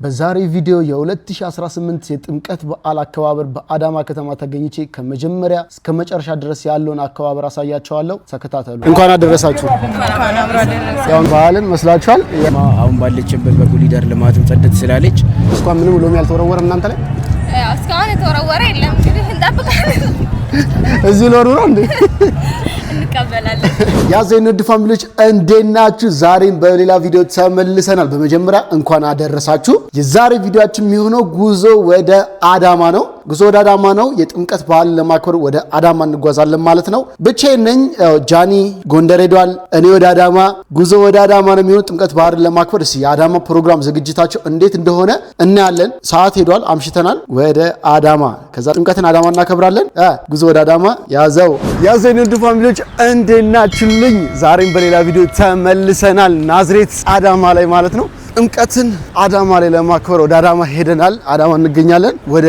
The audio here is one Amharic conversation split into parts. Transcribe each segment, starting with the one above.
በዛሬ ቪዲዮ የ2018 የጥምቀት በዓል አከባበር በአዳማ ከተማ ተገኝቼ ከመጀመሪያ እስከ መጨረሻ ድረስ ያለውን አከባበር አሳያችኋለሁ። ተከታተሉ። እንኳን አደረሳችሁ። ያው በዓልን መስላችኋል። አሁን ባለችበት በኮሪደር ልማትም ጸደት ስላለች እስኳን ምንም ሎሚ ያልተወረወረ እናንተ ላይ እስካሁን የተወረወረ የለም። እንግዲህ እንጠብቃለን። እዚህ ሎሩ ነው እንዴ? እንቀበላለን። ያዘኝ ንድ ፋሚሊዎች እንዴት ናችሁ? ዛሬም በሌላ ቪዲዮ ተመልሰናል። በመጀመሪያ እንኳን አደረሳችሁ። የዛሬ ቪዲዮአችን የሚሆነው ጉዞ ወደ አዳማ ነው። ጉዞ ወደ አዳማ ነው። የጥምቀት በዓል ለማክበር ወደ አዳማ እንጓዛለን ማለት ነው። ብቻዬን ነኝ። ጃኒ ጎንደር ሄዷል። እኔ ወደ አዳማ። ጉዞ ወደ አዳማ ነው የሚሆነው ጥምቀት በዓልን ለማክበር። እስኪ የአዳማ ፕሮግራም ዝግጅታቸው እንዴት እንደሆነ እናያለን። ሰዓት ሄዷል፣ አምሽተናል። ወደ አዳማ ከዛ ጥምቀትን አዳማ እናከብራለን። ጉዞ ወደ አዳማ ያዘው። ያዘኝ ንድ ፋሚሊዎች እንዴት ናችሁልኝ? ዛሬም በሌላ ቪዲዮ ተመልሰናል። ናዝሬት አዳማ ላይ ማለት ነው። ጥምቀትን አዳማ ላይ ለማክበር ወደ አዳማ ሄደናል። አዳማ እንገኛለን። ወደ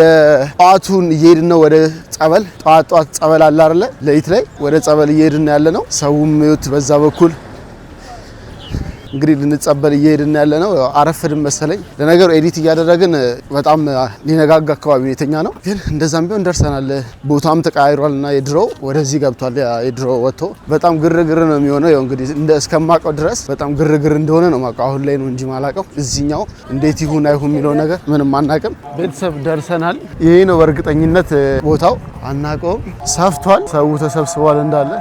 ጧቱን እየሄድን ነው። ወደ ጸበል ጧት ጸበል አለ አይደለ? ለሊት ላይ ወደ ጸበል እየሄድን ያለ ነው። ሰውም ይወት በዛ በኩል እንግዲህ ልንጸበል እየሄድን ያለ ነው። አረፍድን መሰለኝ። ለነገሩ ኤዲት እያደረግን በጣም ሊነጋጋ አካባቢ የተኛ ነው። ግን እንደዛም ቢሆን ደርሰናል። ቦታም ተቀያይሯልና የድሮ ወደዚህ ገብቷል። የድሮ ወጥቶ በጣም ግርግር ነው የሚሆነው። ያው እንግዲህ እንደ እስከማቀው ድረስ በጣም ግርግር እንደሆነ ነው ማቀው። አሁን ላይ ነው እንጂ ማላቀው እዚህኛው እንዴት ይሁን አይሁን የሚለው ነገር ምንም አናቅም። ቤተሰብ ደርሰናል። ይሄ ነው በእርግጠኝነት ቦታው። አናቀውም። ሰፍቷል። ሰው ተሰብስቧል እንዳለ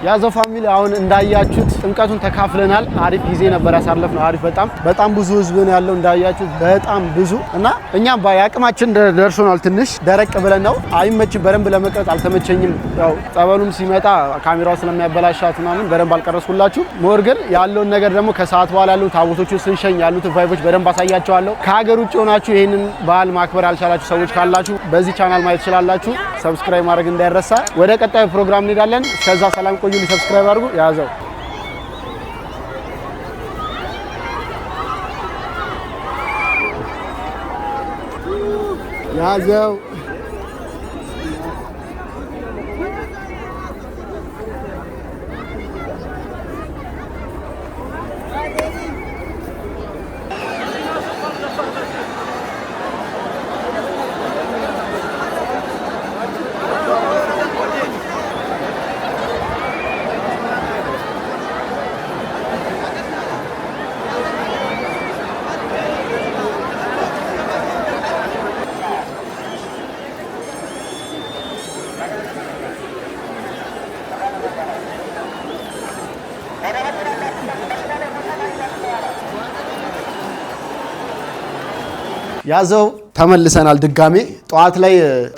ያዘው ፋሚሊ አሁን እንዳያችሁት ጥምቀቱን ተካፍለናል። አሪፍ ጊዜ ነበር ያሳለፍነው። አሪፍ በጣም ብዙ ህዝብ ነው ያለው እንዳያችሁት በጣም ብዙ እና እኛም በአቅማችን ደርሶናል። ትንሽ ደረቅ ብለን ነው አይመችም፣ በደንብ ለመቅረጽ አልተመቸኝም። ያው ጸበሉም ሲመጣ ካሜራው ስለሚያበላሻት ምናምን በደንብ አልቀረጽኩላችሁ። ሞር ግን ያለውን ነገር ደግሞ ከሰዓት በኋላ ያሉ ታቦቶቹ ስንሸኝ ያሉት ቫይቦች በደንብ አሳያቸዋለሁ። ከሀገር ውጭ ሆናችሁ ይሄንን በዓል ማክበር ያልቻላችሁ ሰዎች ካላችሁ በዚህ ቻናል ማየት ትችላላችሁ። ሰብስክራይብ ማድረግ እንዳይረሳ። ወደ ቀጣዩ ፕሮግራም እንሄዳለን። እስከዛ ሰላም ቆዩ። ሰብስክራይብ አድርጉ። ያዘው ያዘው ያዘው ተመልሰናል። ድጋሜ ጠዋት ላይ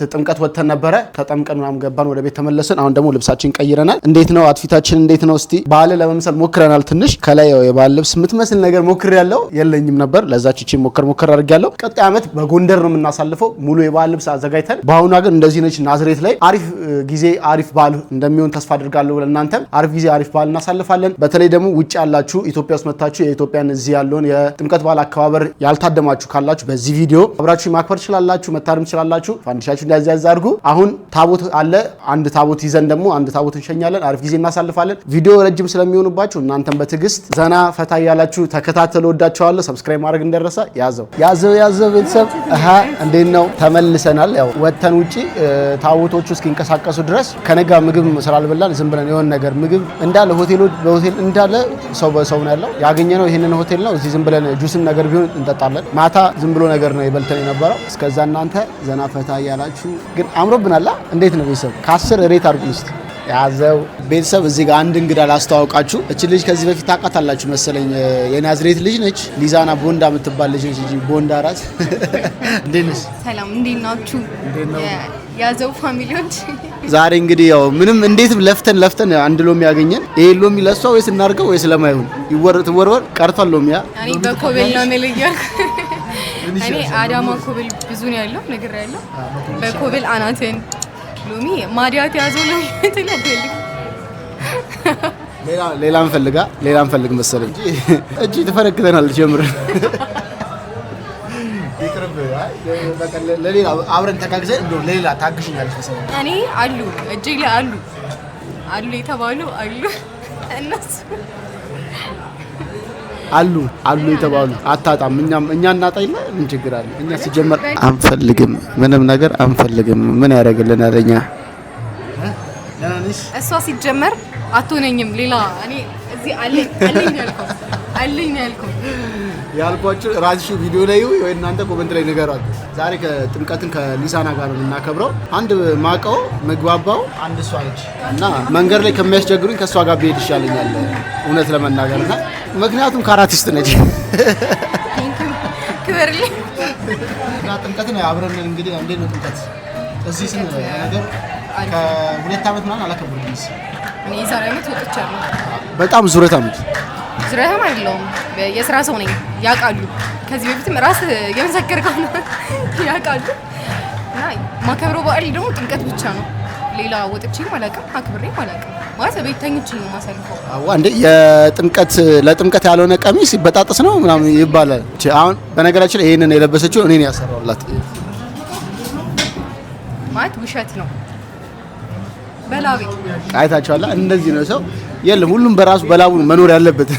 ጥምቀት ወተን ነበረ። ተጠምቀን ምናምን ገባን ወደ ቤት ተመለስን። አሁን ደግሞ ልብሳችን ቀይረናል። እንዴት ነው አትፊታችን እንዴት ነው? እስቲ ባህል ለመምሰል ሞክረናል። ትንሽ ከላይ የባህል ልብስ የምትመስል ነገር ሞክሬያለሁ። የለኝም ነበር ለዛች እቺ ሞክር አድርጌያለሁ። ቀጣይ ዓመት በጎንደር ነው የምናሳልፈው ሙሉ የባህል ልብስ አዘጋጅተን። በአሁኑ ሀገር እንደዚህ ነች ናዝሬት ላይ አሪፍ ጊዜ አሪፍ ባህል እንደሚሆን ተስፋ አድርጋለሁ። ለእናንተም አሪፍ ጊዜ አሪፍ ባህል እናሳልፋለን። በተለይ ደግሞ ውጭ ያላችሁ ኢትዮጵያ ውስጥ መታችሁ የኢትዮጵያን እዚህ ያለውን የጥምቀት ባህል አከባበር ያልታደማችሁ ካላችሁ በዚህ ቪዲዮ አብራችሁ ማክበር ትችላላችሁ፣ መታረም ትችላላችሁ። ፋንዲሻችሁ እንዳያዝ አድርጉ። አሁን ታቦት አለ። አንድ ታቦት ይዘን ደግሞ አንድ ታቦት እንሸኛለን። አሪፍ ጊዜ እናሳልፋለን። ቪዲዮ ረጅም ስለሚሆንባችሁ እናንተም በትዕግስት ዘና ፈታ ያላችሁ ተከታተሉ። ወዳችኋለሁ። ሰብስክራይብ ማድረግ እንደረሳ። ያዘው ቤተሰብ እንዴት ነው? ተመልሰናል። ያው ወተን ውጪ ታቦቶቹ እስኪንቀሳቀሱ ድረስ ከነጋ ምግብ ስላልበላን ዝም ብለን የሆነ ነገር ምግብ እንዳለ በሆቴል እንዳለ ሰው በሰው ነው ያለው። ያገኘነው ይሄንን ሆቴል ነው። እዚህ ዝም ብለን ጁስም ነገር ቢሆን እንጠጣለን። ማታ ዝም ብሎ ነገር ነው የበልተን የነበረው። እስከዛ እናንተ ዘና ፈታ ያላችሁ ግን አምሮብናል። እንዴት ነው ቤተሰብ? ከ10 ሬት አድርጉን እስቲ። ያዘው ቤተሰብ እዚህ ጋር አንድ እንግዳ ላስተዋውቃችሁ። እቺ ልጅ ከዚህ በፊት ታውቃታላችሁ መሰለኝ። የናዝሬት ልጅ ነች። ሊዛና ቦንዳ የምትባል ልጅ ነች። ቦንዳ ራስ እንዴት ነሽ? ሰላም እንዴት ናችሁ? ያዘው ፋሚሊዎች ዛሬ እንግዲህ ያው ምንም እንዴትም ለፍተን አንድ ሎሚ ያገኘን። ይሄ ሎሚ ለሷ ወይስ እናርገው ወይስ ለማይሆን ይወርወር ቀርቷል ሎሚያ። እኔ በኮቤል ነው መልያ እኔ አዳማ ኮብል ብዙ ነው ያለው ነገር ያለው በኮብል አናትን ሎሚ ማዲያት ያዘው ነው ተለበል ሌላ እንፈልግ መሰለኝ እጂ ተፈረክተናል ጀምር ይቅርብ በቃ ለሌላ አብረን ተጋግዘን እንደው ለሌላ ታግሽኛለሽ መሰለኝ። እኔ አሉ እጂ ላይ አሉ የተባሉ አሉ እነሱ አሉ የተባሉ አታጣም። እኛ እናጣይና ምን ችግር አለ? እኛ ሲጀመር አንፈልግም፣ ምንም ነገር አንፈልግም። ምን ያደርግልናል? እኛ እሷ ሲጀመር አትሆነኝም። ሌላ እኔ እዚህ አለኝ ያልኳችሁ ራስሽ ቪዲዮ ላይ ወይ እናንተ ኮሜንት ላይ ንገሯት። ዛሬ ከጥምቀትን ከሊሳና ጋር ነው የምናከብረው። አንድ ማቀው መግባባው አንድ እሷ ነች እና መንገድ ላይ ከሚያስቸግሩኝ ከእሷ ጋር ብሄድ ይሻለኛል እውነት ለመናገር እና ምክንያቱም ካራቲስት ነች። ክብርልኝ እና ጥምቀትን አብረን እንግዲህ እንዴት ነው ጥምቀት እዚህ ስን ነገር ከሁለት ዓመት ምናምን አላከብርም። እኔ ዛሬ ዓመት ወጥቻለሁ። በጣም ዙረታም አይደለሁም። የስራ ሰው ነኝ ያውቃሉ። ከዚህ በፊትም ራስ የመሰከርከው ነው ያውቃሉ። እና ማከብረው በዓል ደግሞ ጥምቀት ብቻ ነው። ሌላ ወጥቼም አላውቅም፣ አክብሬም አላውቅም። ማለት ቤት ተኝቼ ነው የማሳልፈው። እንዴ ለጥምቀት ያልሆነ ቀሚስ ይበጣጥስ ነው ምናምን ይባላል። አሁን በነገራችን ላይ ይሄንን የለበሰችው እኔ ነኝ ያሰራሁላት። ማለት ውሸት ነው። በላቤ አይታችኋላ። እንደዚህ ነው ሰው የለም። ሁሉም በራሱ በላቡ መኖር ያለበት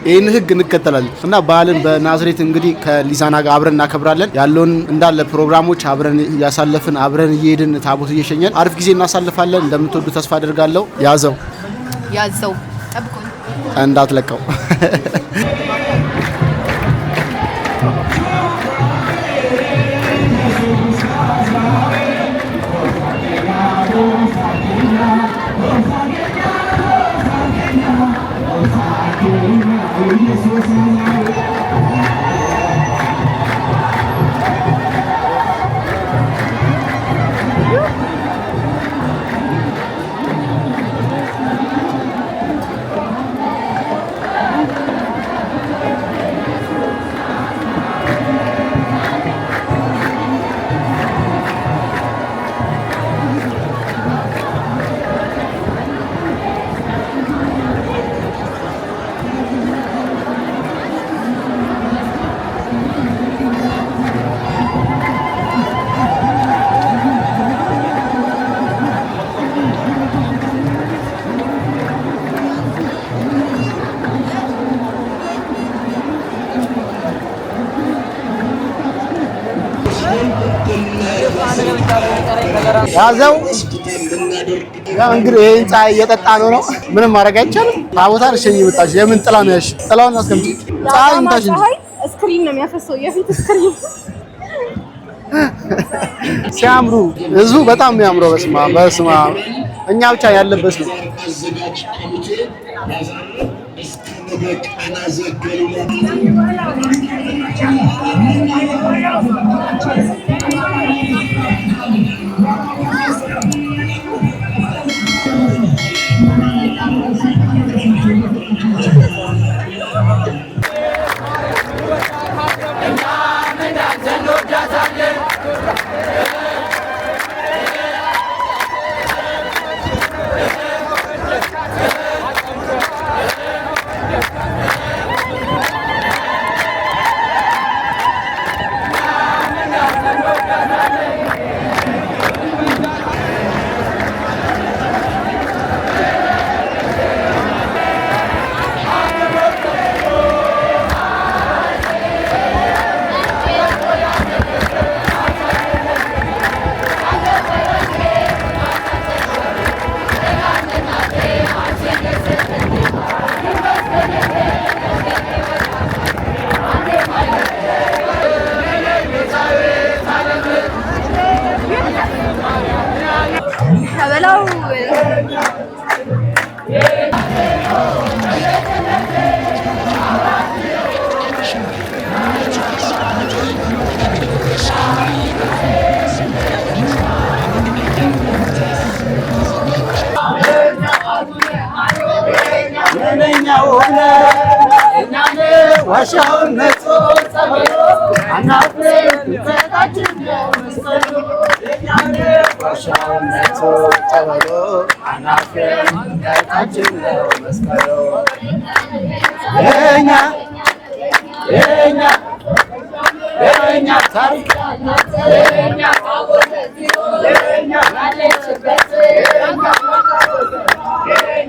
ይሄን ህግ እንከተላለን እና ባህልን በናዝሬት እንግዲህ ከሊሳና ጋር አብረን እናከብራለን። ያለውን እንዳለ ፕሮግራሞች አብረን እያሳለፍን አብረን እየሄድን ታቦት እየሸኘን አሪፍ ጊዜ እናሳልፋለን። እንደምትወዱ ተስፋ አድርጋለሁ። ያዘው ጠብቁ እንዳትለቀው። ያዘው። ያው እንግዲህ ይሄን ፀሐይ እየጠጣ ነው። ምንም ማድረግ አይቻልም። ታቦታን እሺ ይመጣሽ። የምን ጥላ ነው ያሽ? ጥላውን አስቀምጪ። ፀሐይ ይመጣሽ እንጂ ስክሪን ነው የሚያፈሰው። የፊት ስክሪን ሲያምሩ ህዝቡ በጣም የሚያምረው። በስማ እኛ ብቻ ያለበት ነው።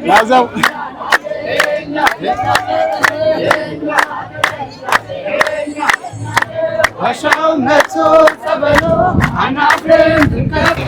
ያዘው ዋሻው መቶ ጸበሎ አናፍርም ድንቀት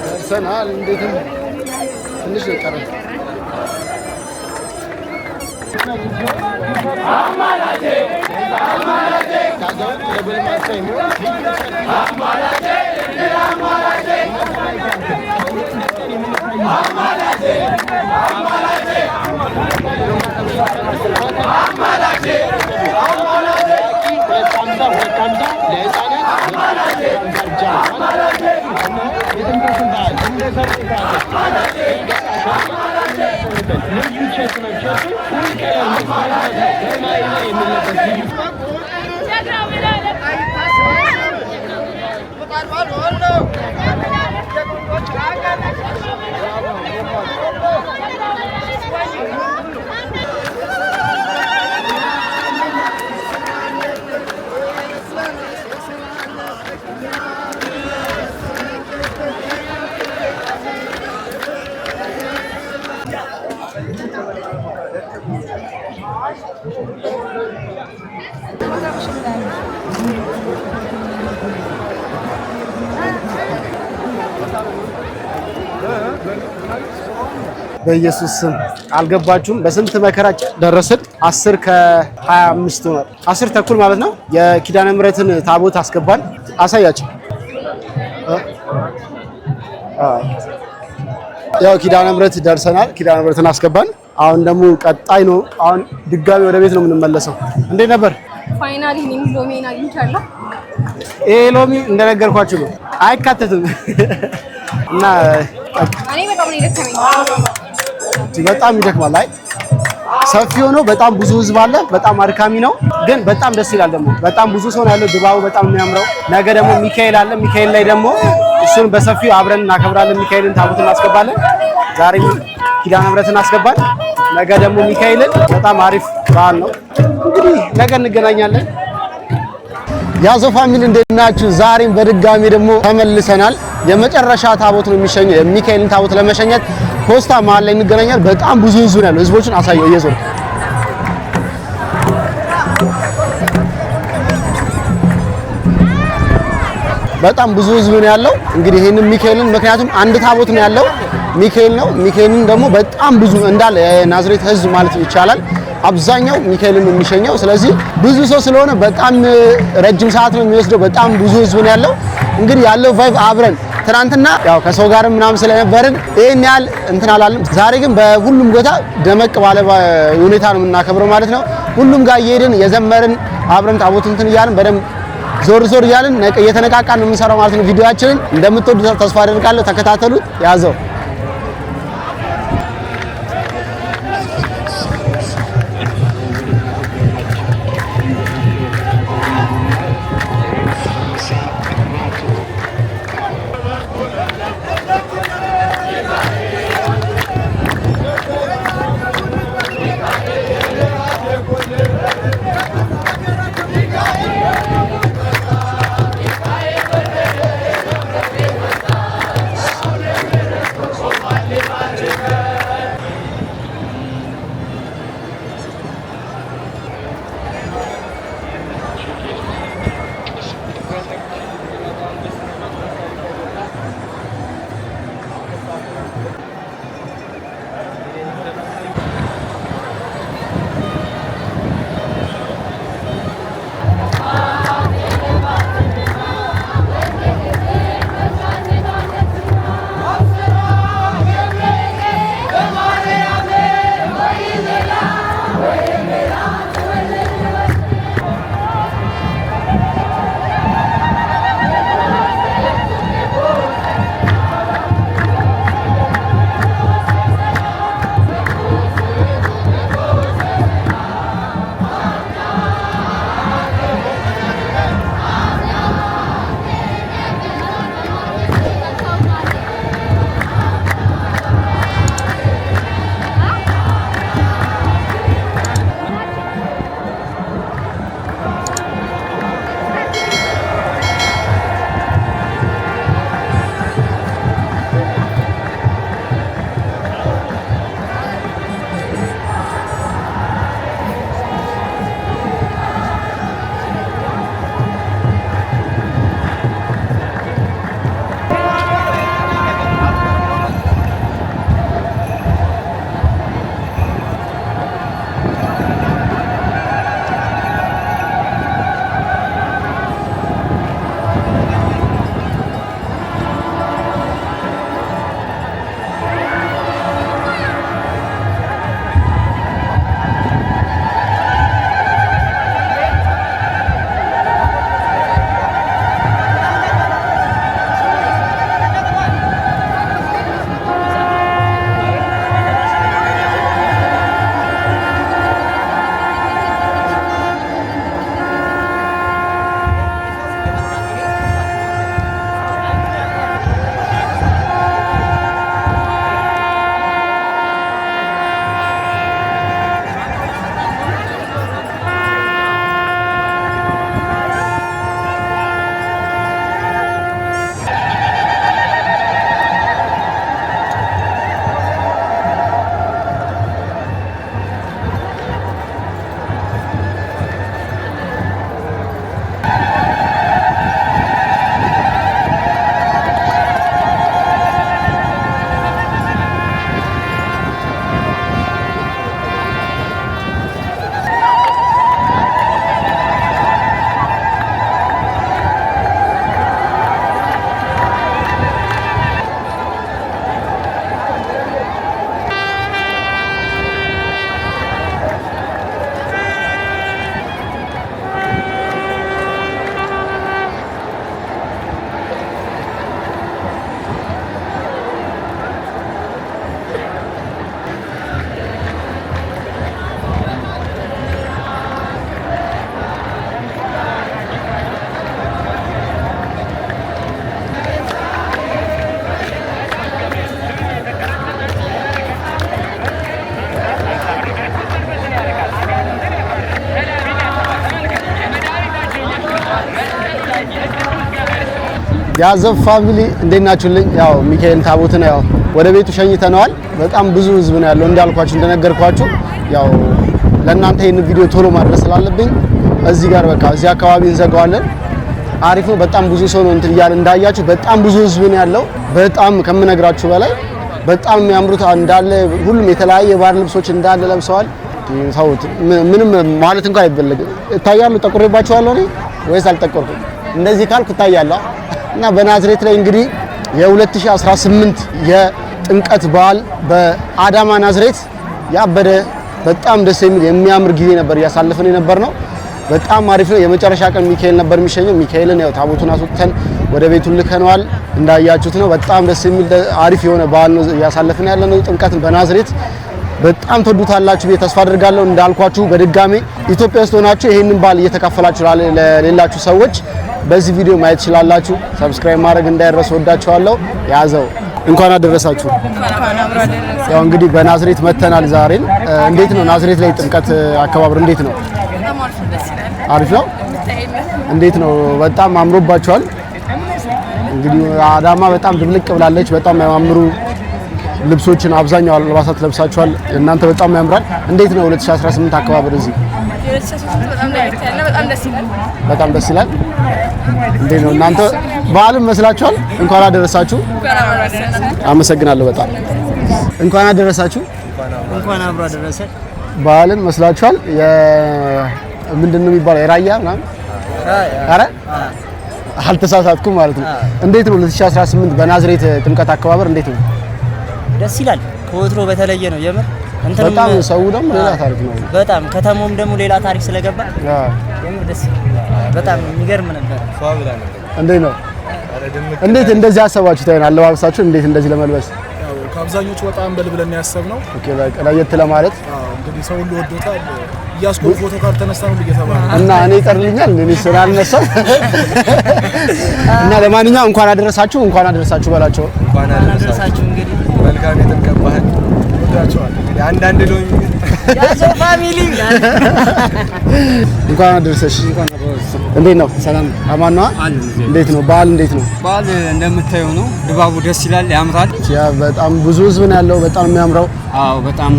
ደርሰናል። እንዴትም ትንሽ ነው የቀረው። በኢየሱስ ስም አልገባችሁም? በስንት መከራ ደረስን። 10 ከ25 ሆኗል። 10 ተኩል ማለት ነው። የኪዳነ ምሕረትን ታቦት አስገባን። አሳያችሁ። ያው ኪዳነ ምሕረት ደርሰናል። ኪዳነ ምሕረትን አስገባን። አሁን ደግሞ ቀጣይ ነው። አሁን ድጋሚ ወደ ቤት ነው የምንመለሰው። እንዴት ነበር? ፋይናሊ እኔም ሎሚን አግኝቻለሁ። ይሄ ሎሚ እንደነገርኳችሁ ነው አይካተትም እና እኔ በጣም ነው የደከመኝ። በጣም ይደክማል። አይ ሰፊ ሆኖ በጣም ብዙ ህዝብ አለ። በጣም አድካሚ ነው፣ ግን በጣም ደስ ይላል። ደግሞ በጣም ብዙ ሰው ነው ያለው። ድባቡ በጣም የሚያምረው። ነገ ደግሞ ሚካኤል አለ። ሚካኤል ላይ ደግሞ እሱን በሰፊው አብረን እናከብራለን። ሚካኤልን ታቦት እናስገባለን። ዛሬ ኪዳነ ምሕረትን እናስገባለን። ነገ ደግሞ ሚካኤልን በጣም አሪፍ በዓል ነው። እንግዲህ ነገ እንገናኛለን። ያዞ ፋሚሊ እንዴት ናችሁ? ዛሬም በድጋሚ ደግሞ ተመልሰናል። የመጨረሻ ታቦት ነው የሚሸኘው። የሚካኤልን ታቦት ለመሸኘት ፖስታ መሀል ላይ እንገናኛለን። በጣም ብዙ ህዝብ ነው ያለው። ህዝቦችን አሳየው እየዞር በጣም ብዙ ህዝብ ነው ያለው። እንግዲህ ይሄንን ሚካኤልን ምክንያቱም አንድ ታቦት ነው ያለው ሚካኤል ነው። ሚካኤልን ደግሞ በጣም ብዙ እንዳለ የናዝሬት ህዝብ ማለት ይቻላል አብዛኛው ሚካኤልን የሚሸኘው። ስለዚህ ብዙ ሰው ስለሆነ በጣም ረጅም ሰዓት ነው የሚወስደው። በጣም ብዙ ህዝብ ነው ያለው። እንግዲህ ያለው ቫይብ አብረን ትናንትና ያው ከሰው ጋር ምናምን ስለነበርን ይሄን ያህል እንትን አላለም። ዛሬ ግን በሁሉም ቦታ ደመቅ ባለ ሁኔታ ነው የምናከብረው ማለት ነው። ሁሉም ጋር እየሄድን የዘመርን አብረን ታቦት እንትን እያልን በደንብ ዞር ዞር እያልን እየተነቃቃን ነው የምንሰራው ማለት ነው። ቪዲዮአችንን እንደምትወዱት ተስፋ አደርጋለሁ። ተከታተሉት። ያዘው ያዘብ ፋሚሊ እንዴት ናችሁልኝ? ያው ሚካኤል ታቦትን ያው ወደ ቤቱ ሸኝተነዋል። በጣም ብዙ ህዝብ ነው ያለው እንዳልኳችሁ እንደነገርኳችሁ። ያው ለእናንተ ይሄን ቪዲዮ ቶሎ ማድረስ ስላለብኝ እዚህ ጋር በቃ እዚህ አካባቢ እንዘጋዋለን። አሪፍ ነው። በጣም ብዙ ሰው ነው እንትን እያለ እንዳያችሁ በጣም ብዙ ህዝብ ነው ያለው። በጣም ከምነግራችሁ በላይ በጣም የሚያምሩት እንዳለ ሁሉም የተለያየ ባህል ልብሶች እንዳለ ለብሰዋል። ሰውት ምንም ማለት እንኳን አይፈልግም። እታያለሁ ጠቆሬባችኋለሁ እኔ ወይስ አልጠቆርኩም? እንደዚህ ካልኩ እታያለሁ። እና በናዝሬት ላይ እንግዲህ የ2018 የጥምቀት በዓል በአዳማ ናዝሬት ያበደ በጣም ደስ የሚል የሚያምር ጊዜ ነበር እያሳለፈን የነበር ነው። በጣም አሪፍ ነው። የመጨረሻ ቀን ሚካኤል ነበር የሚሸኘው። ሚካኤልን ያው ታቦቱን አስወጥተን ወደ ቤቱ ልከነዋል። እንዳያችሁት ነው። በጣም ደስ የሚል አሪፍ የሆነ በዓል ነው እያሳለፈን ያለነው ጥምቀትን በናዝሬት። በጣም ተወዱታላችሁ ብዬ ተስፋ አድርጋለሁ። እንዳልኳችሁ በድጋሚ ኢትዮጵያ ውስጥ ሆናችሁ ይሄንን በዓል እየተካፈላችሁ ለሌላችሁ ሰዎች በዚህ ቪዲዮ ማየት ትችላላችሁ። ሰብስክራይብ ማድረግ እንዳይረሱ። ወዳችኋለሁ። ያዘው እንኳን አደረሳችሁ። ያው እንግዲህ በናዝሬት መተናል ዛሬን። እንዴት ነው ናዝሬት ላይ ጥምቀት አከባበር እንዴት ነው? አሪፍ ነው። እንዴት ነው? በጣም አምሮባችኋል። እንግዲህ አዳማ በጣም ድብልቅ ብላለች። በጣም የሚያማምሩ ልብሶችን አብዛኛው አልባሳት ለብሳችኋል። እናንተ በጣም ያምራል። እንዴት ነው 2018 አከባበር እዚህ? በጣም ደስ ይላል። እንዴት ነው እናንተ በዓልም መስላችኋል? እንኳን አደረሳችሁ። አመሰግናለሁ በጣም እንኳን አደረሳችሁ። እንኳን አብሮ አደረሰ። በዓልን መስላችኋል? ምንድነው የሚባለው የራያ ምናምን? አረ አልተሳሳትኩም ማለት ነው። እንዴት ነው 2018 በናዝሬት ጥምቀት አከባበር እንዴት ነው? ደስ ይላል። ከወትሮ በተለየ ነው የምር። በጣም ሰው ደግሞ ሌላ ታሪክ ነው። በጣም ከተማውም ደግሞ ሌላ ታሪክ ስለገባ የምር ደስ ይላል። በጣም የሚገርም ነበር። እንዴት ነው? እንዴት እንደዚህ አሰባችሁት? አይደል አለባበሳችሁ እንዴት እንደዚህ ለመልበስ? ከአብዛኞቹ በጣም በልብለን ያሰብነው ኦኬ በቃ ለየት ለማለት እንግዲህ ሰው ሁሉ ወዶታል። እያስቆም ፎቶ ካልተነሳ ነው እየተባለ እና እኔ ይቀርልኛል እኔ ስላልነሳው እና ለማንኛውም እንኳን አደረሳችሁ በላቸው። እንኳን አደረሳችሁ። እንግዲህ መልካም የጥምቀት ባህል ወዳቸዋል። እንግዲህ አንዳንድ ነው ያዘው ፋሚሊ እንኳን አደረሰሽ። እንዴት ነው? ሰላም አማን ነው? እንዴት ነው በዓል? እንዴት ነው በዓል? እንደምታየው ነው። ድባቡ ደስ ይላል፣ ያምራል። ያ በጣም ብዙ ህዝብ ነው ያለው። በጣም የሚያምረው። አዎ በጣም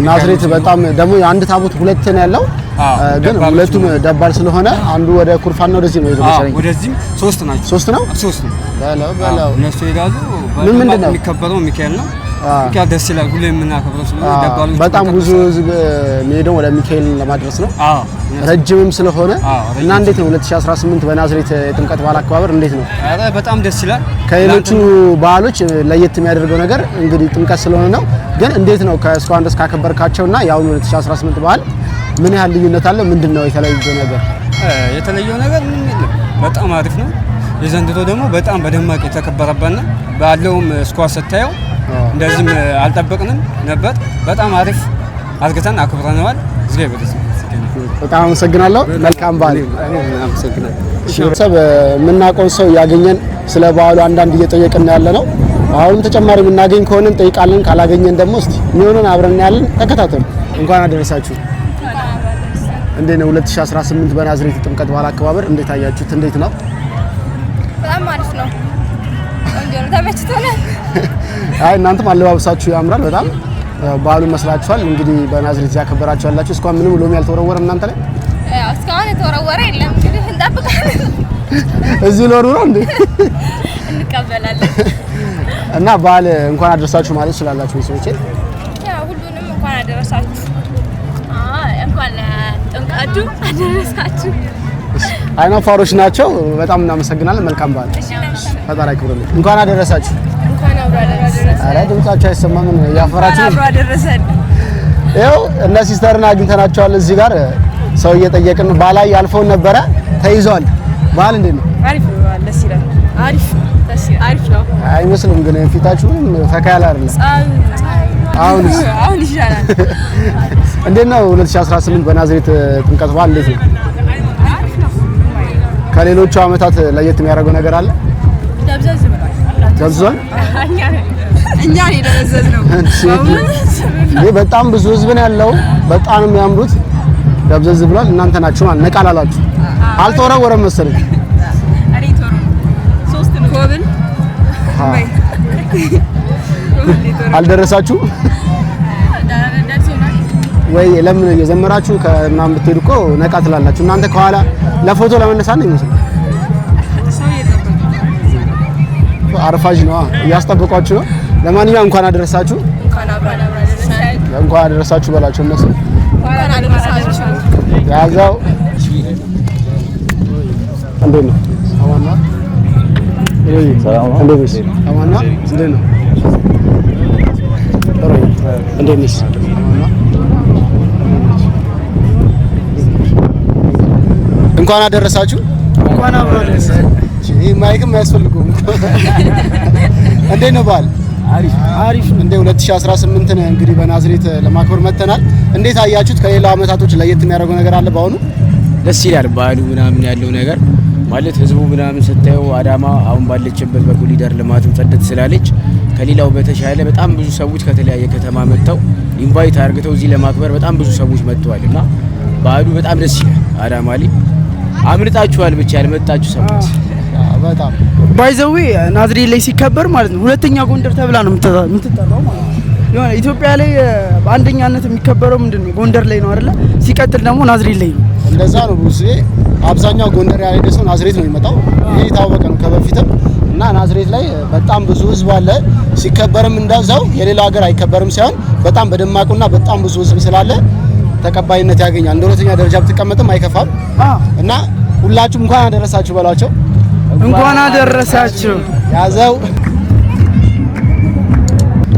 ናዝሬት በጣም ደግሞ አንድ ታቦት ሁለት ነው ያለው። ግን ሁለቱም ደባል ስለሆነ አንዱ ወደ ኩርፋና ወደዚህ ነው ይዘው መሰለኝ። ወደዚህም ሶስት ናቸው። ሶስት ነው። በለው እነሱ ይላሉ። ምንድን ነው የሚከበረው? ሚካኤል ነው። ሚካኤል ደስ ይላል። ሁሌ የምናከብረው ስለሆነ ደባሎች በጣም ብዙ ህዝብ የሚሄደው ወደ ሚካኤል ለማድረስ ነው። ረጅምም ስለሆነ እና እንዴት ነው 2018 በናዝሬት የጥምቀት በዓል አከባበር እንዴት ነው? አረ በጣም ደስ ይላል። ከሌሎቹ በዓሎች ለየት የሚያደርገው ነገር እንግዲህ ጥምቀት ስለሆነ ነው። ግን እንዴት ነው ከእስካሁን ድረስ ካከበርካቸውና ያው 2018 በዓል ምን ያህል ልዩነት አለ? ምንድነው የተለየው ነገር? የተለየው ነገር ምንም የለም። በጣም አሪፍ ነው። የዘንድሮ ደግሞ በጣም በደማቅ የተከበረበት ነው። ባለውም ስኳር ስታየው እንደዚህም አልጠበቅንም ነበር። በጣም አሪፍ አድርገን አክብረነዋል። እዚህ በጣም አመሰግናለሁ። መልካም በዓል። አመሰግናለሁ። ቤተሰብ የምናውቀው ሰው ያገኘን ስለ በዓሉ አንዳንድ እየጠየቅን ያለ ነው። አሁንም ተጨማሪ የምናገኝ ከሆነ እንጠይቃለን። ካላገኘን ደግሞ እስቲ የሚሆነን አብረን ያለን ተከታተሉ። እንኳን አደረሳችሁ። እንዴት ነው 2018 በናዝሬት ጥምቀት በዓል አከባበር እንዴት አያችሁት? እንዴት ነው? በጣም አሪፍ ነው። ቆንጆ ነው። ተመችቶናል። አይ እናንተም አለባበሳችሁ ያምራል በጣም በዓሉን መስላችኋል። እንግዲህ በናዝሬት ያከበራችሁ ያላችሁ እስካሁን ምንም ሎሚ ያልተወረወረም እናንተ ላይ? ያው እስካሁን የተወረወረ የለም። እንግዲህ እንጠብቃለን። እዚህ ሎሩ ነው እንዴ? እንቀበላለን። እና በዓል እንኳን አደረሳችሁ ማለት ትችላላችሁ ቤተሰቦቼ? ያው ሁሉንም እንኳን አደረሳችሁ። እንኳን ጥምቀቱ አደረሳችሁ። አይናፋሮች ናቸው። በጣም እናመሰግናለን። መልካም በዓል። ፈጣሪ ያክብርልን። እንኳን አደረሳችሁ። እንኳን አብሮ አደረሰን። አረ ድምጻችሁ አይሰማም። ያፈራችሁ አብሮ አደረሰን። ይኸው እነ ሲስተርና አግኝተናቸዋል። እዚህ ጋር ሰው እየጠየቅን ባላይ ያልፈውን ነበረ ተይዟል። በዓል እንዴት ነው? አሪፍ ነው። ደስ ይላል። አሪፍ ነው። አይመስልም ግን ፊታችሁ ፈካ ያለ አይደለም። አሁን ይሻላል። እንዴት ነው 2018 በናዝሬት ጥምቀት በዓል እንዴት ነው? ከሌሎቹ ዓመታት ለየት የሚያደርገው ነገር አለ? ደብዘዝ ብሏል። ደብዟል። እኛ የደበዘዝ ነው። በጣም ብዙ ህዝብ ነው ያለው። በጣም የሚያምሩት ደብዘዝ ብሏል። እናንተ ናችሁ ማለት ነቃላላችሁ። አልተወረወረም መሰለኝ። አሬ ቶሮ 3 ነው አልደረሳችሁ ወይ? ለምን የዘመራችሁ ከምናምን ብትሄዱ እኮ ነቃ ትላላችሁ። እናንተ ከኋላ ለፎቶ ለመነሳት ነው የሚመስለው። አርፋጅ ነው እያስጠበቋችሁ ነው። ለማንኛውም እንኳን አደረሳችሁ፣ እንኳን አደረሳችሁ በላቸው እነሱ ያዛው። እንዴት ነው? አማና ሰላም። እንዴት ነሽ? አማና እንዴት ነው? እንዴት ነሽ? አማና እንኳን አደረሳችሁ። እንኳን አብሮ አደረሰን። ይሄ ማይክም አያስፈልገውም። እንዴት ነው በዓል? አሪፍ እንደ 2018 እንግዲህ በናዝሬት ለማክበር መተናል። እንዴት አያችሁት? ከሌላ አመታቶች ለየት የሚያደርገው ነገር አለ? በአሁኑ ደስ ይላል በዓሉ ምናምን ያለው ነገር ማለት ህዝቡ ምናምን ስታየው አዳማ አሁን ባለችበት በኮሪደር ልማትም ጸደት ስላለች ከሌላው በተሻለ በጣም ብዙ ሰዎች ከተለያየ ከተማ መጥተው ኢንቫይት አድርገው እዚህ ለማክበር በጣም ብዙ ሰዎች መጥተዋልና በዓሉ በጣም ደስ ይላል። አዳማ ላይ አምልጣችኋል ብቻ ያልመጣችሁ ሰዎች በጣም ባይዘዌ ናዝሬት ላይ ሲከበር ማለት ነው ሁለተኛ ጎንደር ተብላ ነው የምትጠራው ማለት ነው። የሆነ ኢትዮጵያ ላይ በአንደኛነት የሚከበረው ምንድነው ጎንደር ላይ ነው አይደለ? ሲቀጥል ደግሞ ናዝሬት ላይ ነው። እንደዛ ነው። ብዙ አብዛኛው ጎንደር ያለ ሰው ናዝሬት ነው የሚመጣው። ይሄ የታወቀ ነው ከበፊትም እና ናዝሬት ላይ በጣም ብዙ ህዝብ አለ። ሲከበርም እንደዛው የሌላ ሀገር አይከበርም ሳይሆን በጣም በደማቁና በጣም ብዙ ህዝብ ስላለ ተቀባይነት ያገኛል። እንደ ሁለተኛ ደረጃ ብትቀመጥም አይከፋም እና ሁላችሁም እንኳን አደረሳችሁ በሏቸው። እንኳን አደረሳችሁ። ያዘው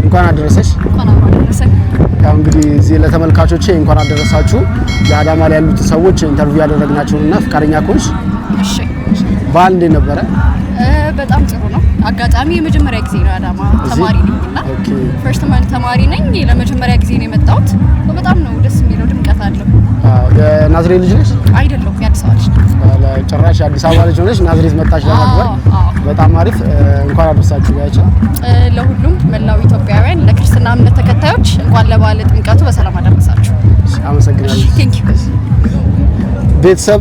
እንኳን አደረሰሽ። ያው እንግዲህ እዚህ ለተመልካቾቼ እንኳን አደረሳችሁ። የአዳማ ላይ ያሉት ሰዎች ኢንተርቪው ያደረግናቸውና ፍቃደኛ ኮንሽ። እሺ በዓል እንዴት ነበረ? በጣም ጥሩ ነው። አጋጣሚ የመጀመሪያ ጊዜ ነው አዳማ ተማሪ ነኝና ፈርስት ማን ተማሪ ነኝ። ለመጀመሪያ ጊዜ ነው የመጣሁት። በጣም ነው ደስ የሚለው፣ ድምቀት አለው። የናዝሬት ልጅ ነሽ? አይደለሁም፣ የአዲስ አበባ ልጅ ነኝ። ጭራሽ የአዲስ አበባ ልጅ ሆነሽ ናዝሬት መጣሽ ለማክበር። በጣም አሪፍ። እንኳን አደረሳችሁ ያቸው ለሁሉም መላው ኢትዮጵያውያን ለክርስትና እምነት ተከታዮች እንኳን ለበዓለ ጥምቀቱ በሰላም አደረሳችሁ። አመሰግናለሁ። ቴንክ ዩ። ቤተሰብ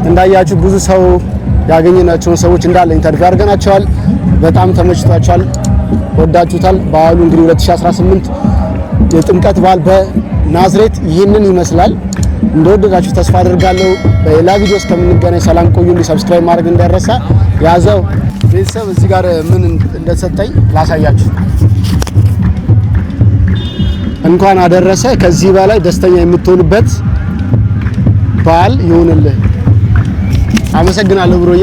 እንዳያችሁ ብዙ ሰው ያገኘናቸውን ሰዎች እንዳለ ኢንተርቪው አድርገናቸዋል። በጣም ተመችቷቸዋል፣ ወዳችሁታል። በዓሉ እንግዲህ 2018 የጥምቀት በዓል በናዝሬት ይህንን ይመስላል። እንደወደዳችሁ ተስፋ አድርጋለሁ። በሌላ ቪዲዮ እስከምንገናኝ ሰላም ቆዩልኝ። ሰብስክራይብ ማድረግ እንዳይረሳ። ያዘው ቤተሰብ እዚህ ጋር ምን እንደሰጠኝ ላሳያችሁ። እንኳን አደረሰ። ከዚህ በላይ ደስተኛ የምትሆንበት በዓል ይሁንልህ። አመሰግናለሁ ብሮዬ።